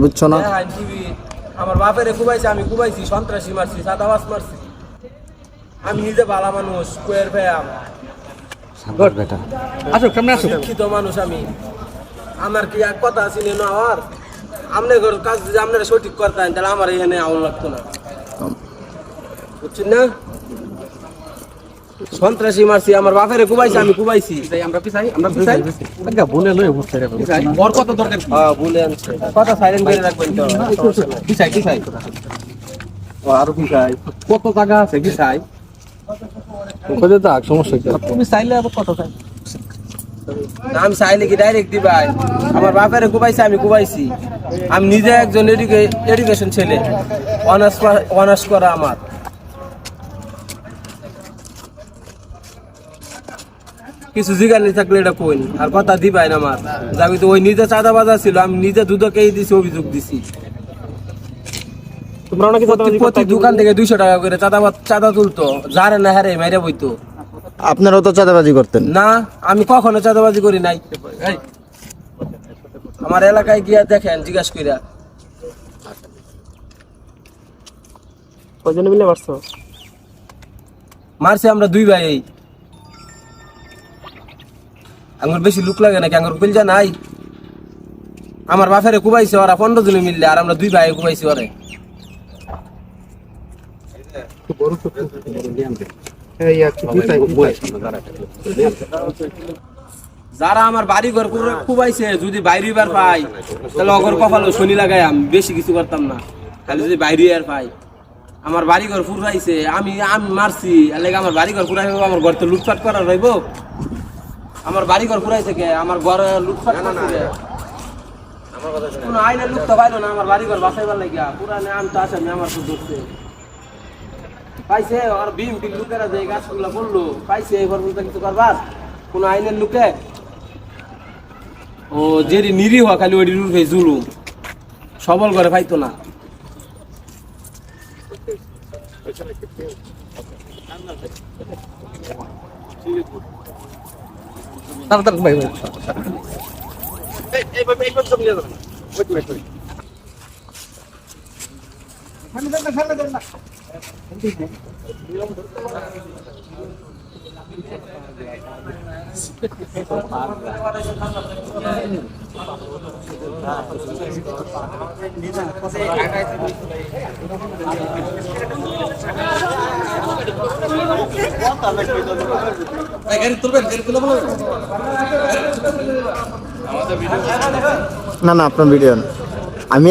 বুঝছো না? আমার বাপের কুবাইছে, আমি কুবাইছি, সন্ত্রাসী মারছি, সাদাবাস মারছি। আমি নিজে ভালো মানুষ, কোয়ের ভাইয়াম বেটা আসো, সামনে আসো। শিক্ষিত মানুষ আমি। আমার কি এক কথা আছে না আমার? আপনার কাজ যদি আপনারা সঠিক করতেন তাহলে আমার এখানে আউল লাগতো না, বুঝছেন না? সন্ত্রাসী মারছি, আমার বাপের কুবাইছে, আমি কুবাইছি। আমরা পিছাই বলে লই বুঝতে রে ওর কত দরকার হ্যাঁ বলে আনছে, কথা সাইলেন্ট করে রাখবেন তো। পিছাই ও আরো পিছাই কত জায়গা আছে পিছাই কোথায় থাক সমস্যা কি? তুমি চাইলে আবার কত চাই না, আমি চাইলে কি ডাইরেক্ট দিবাই? আমার বাপের কুবাইছে, আমি কুবাইছি। আমি নিজে একজন এডুকেশন ছেলে, অনার্স করা আমার। কিছু জিগানি থাকলে এটা কইন, আর কথা দিবাই না আমার। যাবি তো ওই নিজে চাঁদা বাজার ছিল, আমি নিজে দুধকেই দিছি, অভিযোগ দিছি। তোমরা নাকি প্রতি দোকান থেকে 200 টাকা করে চাঁদা তুলতো, যারে না হারে মেরে বইতো। আপনারাও তো চাঁদাবাজি করতেন? না, আমি কখনো চাঁদাবাজি করি নাই। আমার এলাকায় গিয়া দেখেন, জিজ্ঞাসা কইরা। কয়জন মিলে মারছো? মারছি আমরা 2 ভাই। আমার বেশি লুক লাগে নাকি? আমার পিলজা নাই। আমার বাপেরে কুবাইছে ওরা 15 জনে মিললে, আর আমরা 2 ভাই কুবাইছি ওরে। যারা আমার বাড়ি ঘর কুবাইছে যদি বাইরে পাই তাহলে অগর কপাল শনি লাগাই, আমি বেশি কিছু করতাম না। খালি যদি বাইরে আর পাই, আমার বাড়ি ঘর ফুরাইছে, আমি মারছি, আমার বাড়ি ঘর ফুরাই, আমার ঘর তো লুটপাট করা রইব। আমার বাড়ি ঘর ফুরাইছে কে? আমার ঘরে লুটপাট না কোনো আইনের লুক তো পাইলো না। আমার বাড়ি ঘর বাঁচাইবার লাগিয়া পুরানে আমি তো আসামি, আমার তো ধরছে পাইছে। আর বিএমপি লোকেরা যে গাছগুলা বললো পাইছে, এবার বলতে কিছু করবার কোনো আইনের লোকে? ও যে নিরীহ খালি ওই রূপে জুলুম, সবল করে পাইতো না। তাড়াতাড়ি ভাই না না, আপনার ভিডিও আমি